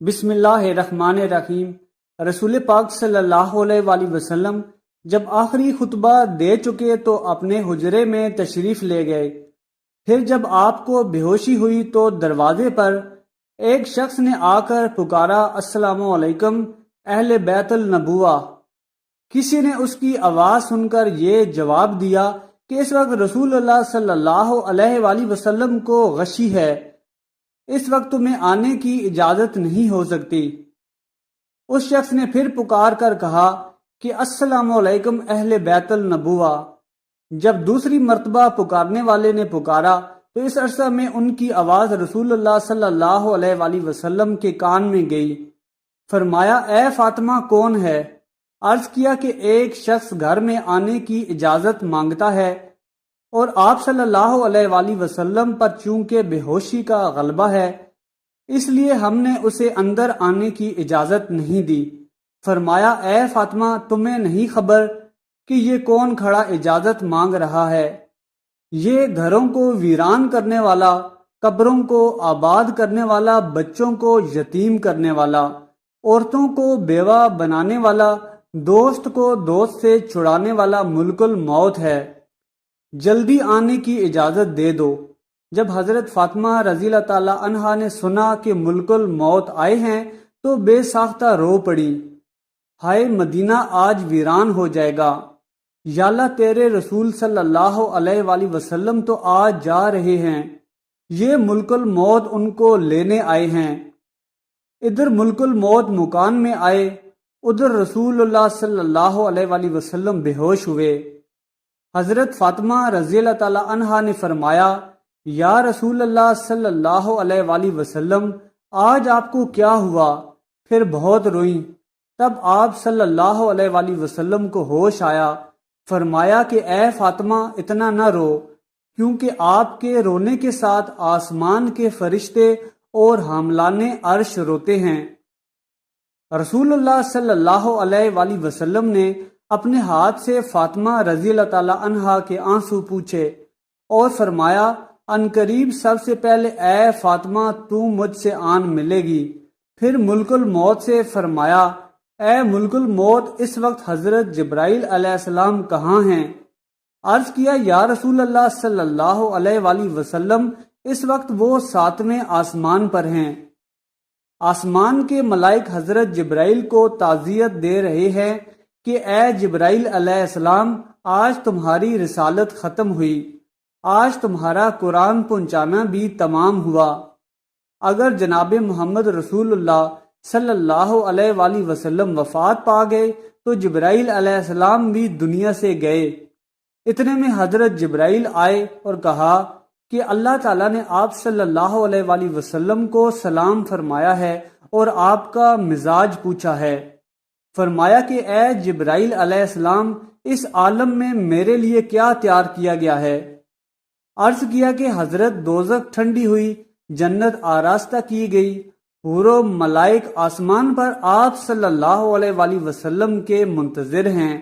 بسم اللہ الرحمن الرحیم۔ رسول پاک صلی اللہ علیہ وآلہ وسلم جب آخری خطبہ دے چکے تو اپنے حجرے میں تشریف لے گئے۔ پھر جب آپ کو بے ہوشی ہوئی تو دروازے پر ایک شخص نے آ کر پکارا، السلام علیکم اہل بیت النبوہ۔ کسی نے اس کی آواز سن کر یہ جواب دیا کہ اس وقت رسول اللہ صلی اللہ علیہ وآلہ وسلم کو غشی ہے، اس وقت تمہیں آنے کی اجازت نہیں ہو سکتی۔ اس شخص نے پھر پکار کر کہا کہ السلام علیکم اہل بیت النبوہ۔ جب دوسری مرتبہ پکارنے والے نے پکارا تو اس عرصہ میں ان کی آواز رسول اللہ صلی اللہ علیہ وآلہ وسلم کے کان میں گئی۔ فرمایا، اے فاطمہ کون ہے؟ عرض کیا کہ ایک شخص گھر میں آنے کی اجازت مانگتا ہے، اور آپ صلی اللہ علیہ وآلہ وسلم پر چونکہ بے ہوشی کا غلبہ ہے اس لیے ہم نے اسے اندر آنے کی اجازت نہیں دی۔ فرمایا، اے فاطمہ تمہیں نہیں خبر کہ یہ کون کھڑا اجازت مانگ رہا ہے؟ یہ گھروں کو ویران کرنے والا، قبروں کو آباد کرنے والا، بچوں کو یتیم کرنے والا، عورتوں کو بیوہ بنانے والا، دوست کو دوست سے چھڑانے والا ملک الموت ہے، جلدی آنے کی اجازت دے دو۔ جب حضرت فاطمہ رضی اللہ تعالی عنہا نے سنا کہ ملک الموت آئے ہیں تو بے ساختہ رو پڑی، ہائے مدینہ آج ویران ہو جائے گا، یا اللہ تیرے رسول صلی اللہ علیہ وآلہ وسلم تو آج جا رہے ہیں، یہ ملک الموت ان کو لینے آئے ہیں۔ ادھر ملک الموت مکان میں آئے، ادھر رسول اللہ صلی اللہ علیہ وآلہ وسلم بے ہوش ہوئے۔ حضرت فاطمہ رضی اللہ تعالی عنہا نے فرمایا، یا رسول اللہ صلی اللہ علیہ وآلہ وسلم آج آپ کو کیا ہوا؟ پھر بہت روئیں۔ تب آپ صلی اللہ علیہ وآلہ وسلم کو ہوش آیا۔ فرمایا کہ اے فاطمہ اتنا نہ رو، کیونکہ آپ کے رونے کے ساتھ آسمان کے فرشتے اور حاملان عرش روتے ہیں۔ رسول اللہ صلی اللہ علیہ وآلہ وسلم نے اپنے ہاتھ سے فاطمہ رضی اللہ تعالی عنہا کے آنسو پوچھے اور فرمایا، ان قریب سب سے پہلے اے فاطمہ تو مجھ سے آن ملے گی۔ پھر ملک الموت سے فرمایا، اے ملک الموت اس وقت حضرت جبرائیل علیہ السلام کہاں ہیں؟ عرض کیا، یا رسول اللہ صلی اللہ علیہ وآلہ وسلم اس وقت وہ 7ویں آسمان پر ہیں۔ آسمان کے ملائک حضرت جبرائیل کو تعزیت دے رہے ہیں کہ اے جبرائیل علیہ السلام آج تمہاری رسالت ختم ہوئی، آج تمہارا قرآن پہنچانا بھی تمام ہوا۔ اگر جناب محمد رسول اللہ صلی اللہ علیہ وآلہ وسلم وفات پا گئے تو جبرائیل علیہ السلام بھی دنیا سے گئے۔ اتنے میں حضرت جبرائیل آئے اور کہا کہ اللہ تعالیٰ نے آپ صلی اللہ علیہ وآلہ وسلم کو سلام فرمایا ہے اور آپ کا مزاج پوچھا ہے۔ فرمایا کہ اے جبرائیل علیہ السلام اس عالم میں میرے لیے کیا تیار کیا گیا ہے؟ عرض کیا کہ حضرت دوزخ ٹھنڈی ہوئی، جنت آراستہ کی گئی، حور و ملائک آسمان پر آپ صلی اللہ علیہ وآلہ وسلم کے منتظر ہیں،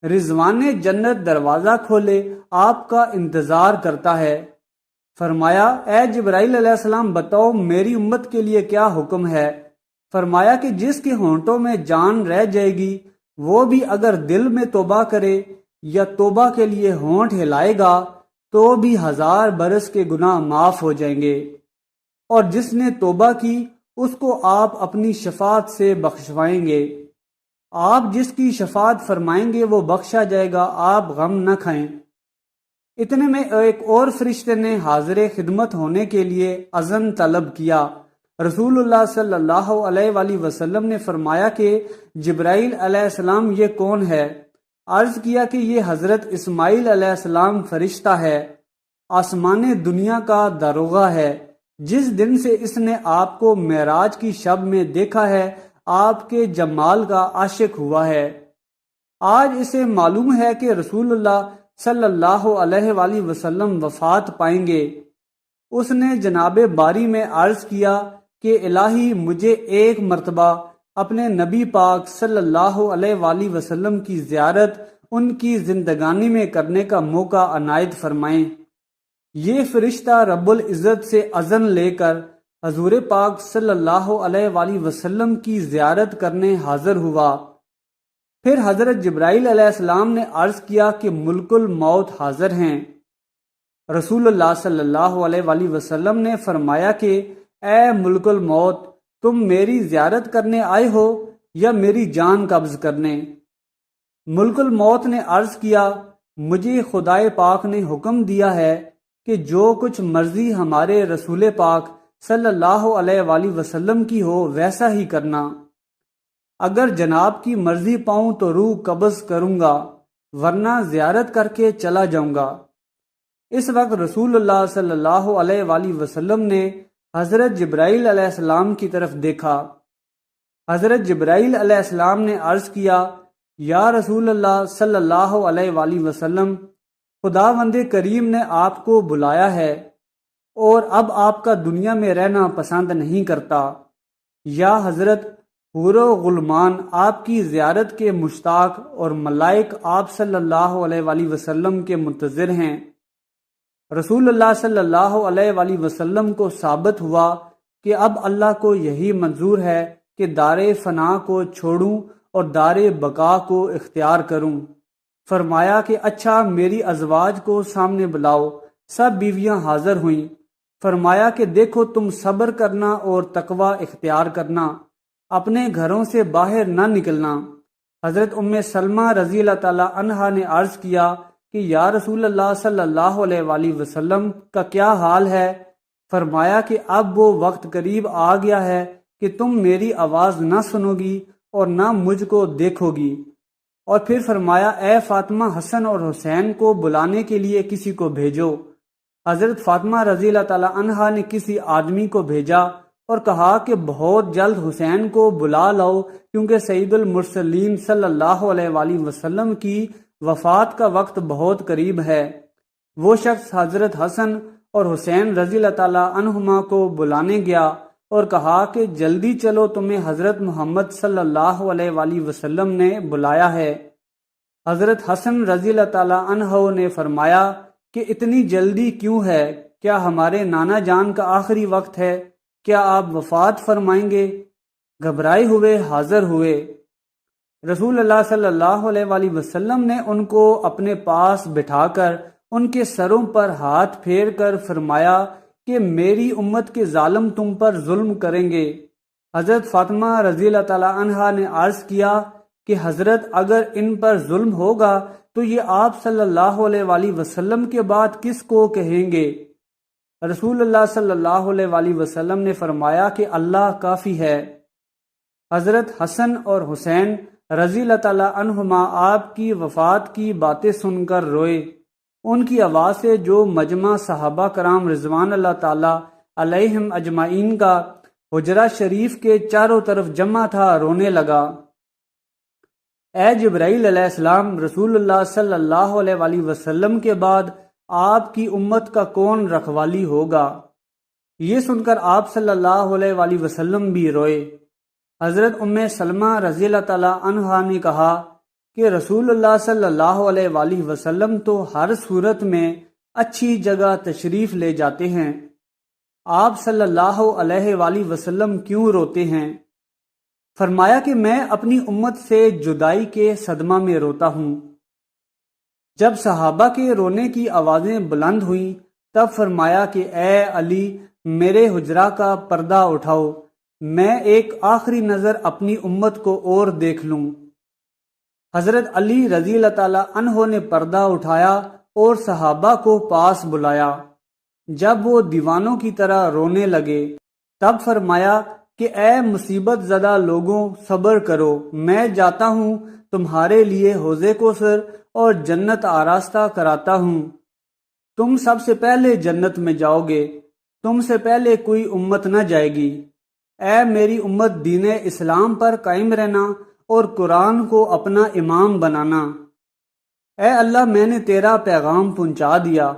رضوان جنت دروازہ کھولے آپ کا انتظار کرتا ہے۔ فرمایا، اے جبرائیل علیہ السلام بتاؤ میری امت کے لیے کیا حکم ہے؟ فرمایا کہ جس کے ہونٹوں میں جان رہ جائے گی وہ بھی اگر دل میں توبہ کرے یا توبہ کے لیے ہونٹ ہلائے گا تو بھی 1000 برس کے گناہ معاف ہو جائیں گے، اور جس نے توبہ کی اس کو آپ اپنی شفاعت سے بخشوائیں گے، آپ جس کی شفاعت فرمائیں گے وہ بخشا جائے گا، آپ غم نہ کھائیں۔ اتنے میں ایک اور فرشتے نے حاضر خدمت ہونے کے لیے اذن طلب کیا۔ رسول اللہ صلی اللہ علیہ وآلہ وسلم نے فرمایا کہ جبرائیل علیہ السلام یہ کون ہے؟ عرض کیا کہ یہ حضرت اسماعیل علیہ السلام فرشتہ ہے، آسمان دنیا کا داروغہ ہے، جس دن سے اس نے آپ کو معراج کی شب میں دیکھا ہے آپ کے جمال کا عاشق ہوا ہے۔ آج اسے معلوم ہے کہ رسول اللہ صلی اللہ علیہ وآلہ وسلم وفات پائیں گے۔ اس نے جناب باری میں عرض کیا کہ الہی مجھے ایک مرتبہ اپنے نبی پاک صلی اللہ علیہ وآلہ وسلم کی زیارت ان کی زندگانی میں کرنے کا موقع عنایت فرمائیں۔ یہ فرشتہ رب العزت سے اذن لے کر حضور پاک صلی اللہ علیہ وآلہ وسلم کی زیارت کرنے حاضر ہوا۔ پھر حضرت جبرائیل علیہ السلام نے عرض کیا کہ ملک الموت حاضر ہیں۔ رسول اللہ صلی اللہ علیہ وآلہ وسلم نے فرمایا کہ اے ملک الموت، تم میری زیارت کرنے آئے ہو یا میری جان قبض کرنے؟ ملک الموت نے عرض کیا، مجھے خدائے پاک نے حکم دیا ہے کہ جو کچھ مرضی ہمارے رسول پاک صلی اللہ علیہ وآلہ وسلم کی ہو ویسا ہی کرنا۔ اگر جناب کی مرضی پاؤں تو روح قبض کروں گا، ورنہ زیارت کر کے چلا جاؤں گا۔ اس وقت رسول اللہ صلی اللہ علیہ وآلہ وسلم نے حضرت جبرائیل علیہ السلام کی طرف دیکھا۔ حضرت جبرائیل علیہ السلام نے عرض کیا، یا رسول اللہ صلی اللہ علیہ وآلہ وسلم، خداوند کریم نے آپ کو بلایا ہے اور اب آپ کا دنیا میں رہنا پسند نہیں کرتا۔ یا حضرت، حور و غلمان آپ کی زیارت کے مشتاق اور ملائک آپ صلی اللہ علیہ وآلہ وسلم کے منتظر ہیں۔ رسول اللہ صلی اللہ علیہ وآلہ وسلم کو ثابت ہوا کہ اب اللہ کو یہی منظور ہے کہ دار فنا کو چھوڑوں اور دار بقا کو اختیار کروں۔ فرمایا کہ اچھا، میری ازواج کو سامنے بلاؤ۔ سب بیویاں حاضر ہوئیں۔ فرمایا کہ دیکھو، تم صبر کرنا اور تقوی اختیار کرنا، اپنے گھروں سے باہر نہ نکلنا۔ حضرت ام سلمہ رضی اللہ تعالی عنہا نے عرض کیا کہ یا رسول اللہ صلی اللہ علیہ وآلہ وسلم کا کیا حال ہے؟ فرمایا کہ اب وہ وقت قریب آ گیا ہے کہ تم میری آواز نہ سنو گی اور نہ مجھ کو دیکھو گی۔ اور پھر فرمایا، اے فاطمہ، حسن اور حسین کو بلانے کے لیے کسی کو بھیجو۔ حضرت فاطمہ رضی اللہ تعالی عنہا نے کسی آدمی کو بھیجا اور کہا کہ بہت جلد حسین کو بلا لاؤ، کیونکہ سید المرسلین صلی اللہ علیہ وآلہ وسلم کی وفات کا وقت بہت قریب ہے۔ وہ شخص حضرت حسن اور حسین رضی اللہ تعالی عنہما کو بلانے گیا اور کہا کہ جلدی چلو، تمہیں حضرت محمد صلی اللہ علیہ وآلہ وسلم نے بلایا ہے۔ حضرت حسن رضی اللہ تعالی عنہ نے فرمایا کہ اتنی جلدی کیوں ہے؟ کیا ہمارے نانا جان کا آخری وقت ہے؟ کیا آپ وفات فرمائیں گے؟ گھبرائے ہوئے حاضر ہوئے۔ رسول اللہ صلی اللہ علیہ وآلہ وسلم نے ان کو اپنے پاس بٹھا کر ان کے سروں پر ہاتھ پھیر کر فرمایا کہ میری امت کے ظالم تم پر ظلم کریں گے۔ حضرت فاطمہ رضی اللہ تعالی عنہا نے عرض کیا کہ حضرت، اگر ان پر ظلم ہوگا تو یہ آپ صلی اللہ علیہ وآلہ وسلم کے بعد کس کو کہیں گے؟ رسول اللہ صلی اللہ علیہ وآلہ وسلم نے فرمایا کہ اللہ کافی ہے۔ حضرت حسن اور حسین رضی اللہ تعالی عنہما آپ کی وفات کی باتیں سن کر روئے۔ ان کی آواز سے جو مجمع صحابہ کرام رضوان اللہ تعالی علیہم اجمعین کا حجرہ شریف کے چاروں طرف جمع تھا رونے لگا۔ اے جبرائیل علیہ السلام، رسول اللہ صلی اللہ علیہ وآلہ وسلم کے بعد آپ کی امت کا کون رکھوالی ہوگا؟ یہ سن کر آپ صلی اللہ علیہ وآلہ وسلم بھی روئے۔ حضرت ام سلمہ رضی اللہ تعالی عنہا نے کہا کہ رسول اللہ صلی اللہ علیہ وآلہ وسلم تو ہر صورت میں اچھی جگہ تشریف لے جاتے ہیں، آپ صلی اللہ علیہ وآلہ وسلم کیوں روتے ہیں؟ فرمایا کہ میں اپنی امت سے جدائی کے صدمہ میں روتا ہوں۔ جب صحابہ کے رونے کی آوازیں بلند ہوئیں تب فرمایا کہ اے علی، میرے حجرہ کا پردہ اٹھاؤ، میں ایک آخری نظر اپنی امت کو اور دیکھ لوں۔ حضرت علی رضی اللہ تعالی عنہ نے پردہ اٹھایا اور صحابہ کو پاس بلایا۔ جب وہ دیوانوں کی طرح رونے لگے تب فرمایا کہ اے مصیبت زدہ لوگوں، صبر کرو، میں جاتا ہوں، تمہارے لیے حوض کوثر اور جنت آراستہ کراتا ہوں۔ تم سب سے پہلے جنت میں جاؤ گے، تم سے پہلے کوئی امت نہ جائے گی۔ اے میری امت، دین اسلام پر قائم رہنا اور قرآن کو اپنا امام بنانا۔ اے اللہ، میں نے تیرا پیغام پہنچا دیا۔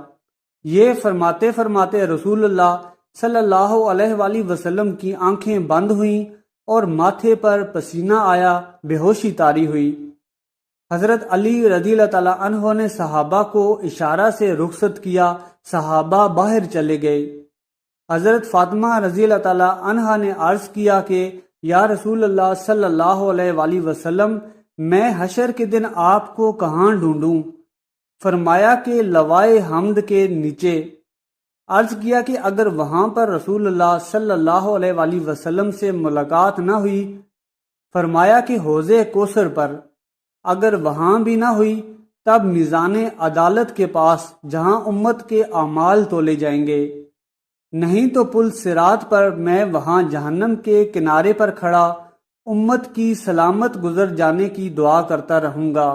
یہ فرماتے فرماتے رسول اللہ صلی اللہ علیہ وآلہ وسلم کی آنکھیں بند ہوئیں اور ماتھے پر پسینہ آیا، بے ہوشی طاری ہوئی۔ حضرت علی رضی اللہ تعالی عنہ نے صحابہ کو اشارہ سے رخصت کیا، صحابہ باہر چلے گئے۔ حضرت فاطمہ رضی اللہ تعالی عنہا نے عرض کیا کہ یا رسول اللہ صلی اللہ علیہ وآلہ وسلم، میں حشر کے دن آپ کو کہاں ڈھونڈوں؟ فرمایا کہ لوائے حمد کے نیچے۔ عرض کیا کہ اگر وہاں پر رسول اللہ صلی اللہ علیہ وآلہ وسلم سے ملاقات نہ ہوئی؟ فرمایا کہ حوض کوثر پر۔ اگر وہاں بھی نہ ہوئی تب میزان عدالت کے پاس، جہاں امت کے اعمال تولے جائیں گے، نہیں تو پل صراط پر میں وہاں جہنم کے کنارے پر کھڑا امت کی سلامت گزر جانے کی دعا کرتا رہوں گا۔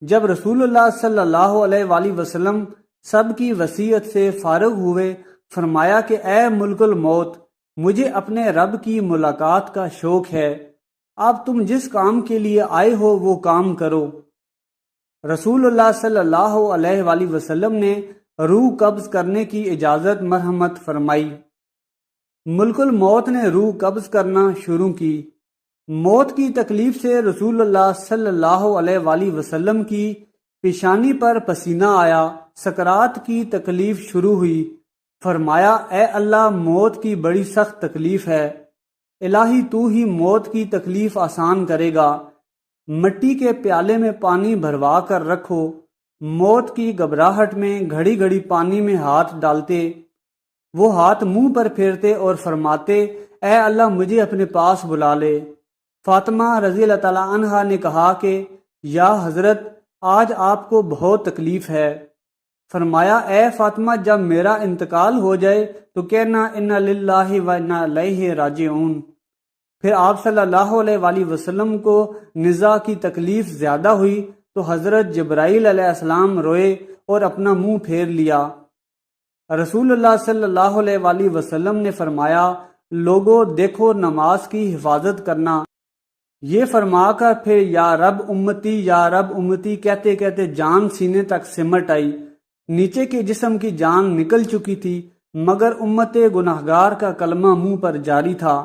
جب رسول اللہ صلی اللہ علیہ وآلہ وسلم سب کی وصیت سے فارغ ہوئے، فرمایا کہ اے ملک الموت، مجھے اپنے رب کی ملاقات کا شوق ہے، اب تم جس کام کے لیے آئے ہو وہ کام کرو۔ رسول اللہ صلی اللہ علیہ وآلہ وسلم نے روح قبض کرنے کی اجازت مرحمت فرمائی۔ ملک الموت نے روح قبض کرنا شروع کی۔ موت کی تکلیف سے رسول اللہ صلی اللہ علیہ وآلہ وسلم کی پیشانی پر پسینہ آیا، سکرات کی تکلیف شروع ہوئی۔ فرمایا اے اللہ، موت کی بڑی سخت تکلیف ہے، الہی تو ہی موت کی تکلیف آسان کرے گا۔ مٹی کے پیالے میں پانی بھروا کر رکھو۔ موت کی گھبراہٹ میں گھڑی گھڑی پانی میں ہاتھ ڈالتے، وہ ہاتھ منہ پر پھیرتے اور فرماتے اے اللہ مجھے اپنے پاس بلا لے۔ فاطمہ رضی اللہ تعالی عنہا نے کہا کہ یا حضرت، آج آپ کو بہت تکلیف ہے۔ فرمایا اے فاطمہ، جب میرا انتقال ہو جائے تو کہنا انا للہ و انا الیہ راجعون۔ پھر آپ صلی اللہ علیہ وآلہ وسلم کو نزا کی تکلیف زیادہ ہوئی تو حضرت جبرائیل علیہ السلام روئے اور اپنا منہ پھیر لیا۔ رسول اللہ صلی اللہ علیہ وآلہ وسلم نے فرمایا لوگو دیکھو، نماز کی حفاظت کرنا۔ یہ فرما کر پھر یا رب امتی یا رب امتی کہتے کہتے جان سینے تک سمٹ آئی۔ نیچے کے جسم کی جان نکل چکی تھی، مگر امت گناہگار کا کلمہ منہ پر جاری تھا۔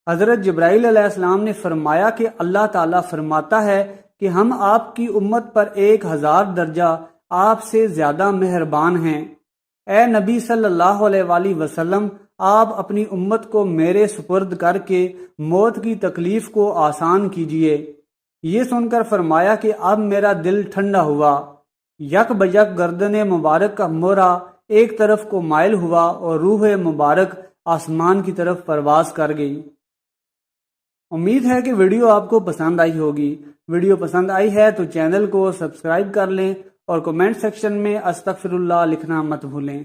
حضرت جبرائیل علیہ السلام نے فرمایا کہ اللہ تعالیٰ فرماتا ہے کہ ہم آپ کی امت پر 1000 درجہ آپ سے زیادہ مہربان ہیں۔ اے نبی صلی اللہ علیہ وآلہ وسلم، آپ اپنی امت کو میرے سپرد کر کے موت کی تکلیف کو آسان کیجیے۔ یہ سن کر فرمایا کہ اب میرا دل ٹھنڈا ہوا۔ یک بیک گردن مبارک کا مورا ایک طرف کو مائل ہوا اور روح مبارک آسمان کی طرف پرواز کر گئی۔ امید ہے کہ ویڈیو آپ کو پسند آئی ہوگی۔ ویڈیو پسند آئی ہے تو چینل کو سبسکرائب کر لیں اور کمنٹ سیکشن میں استغفر اللہ لکھنا مت بھولیں۔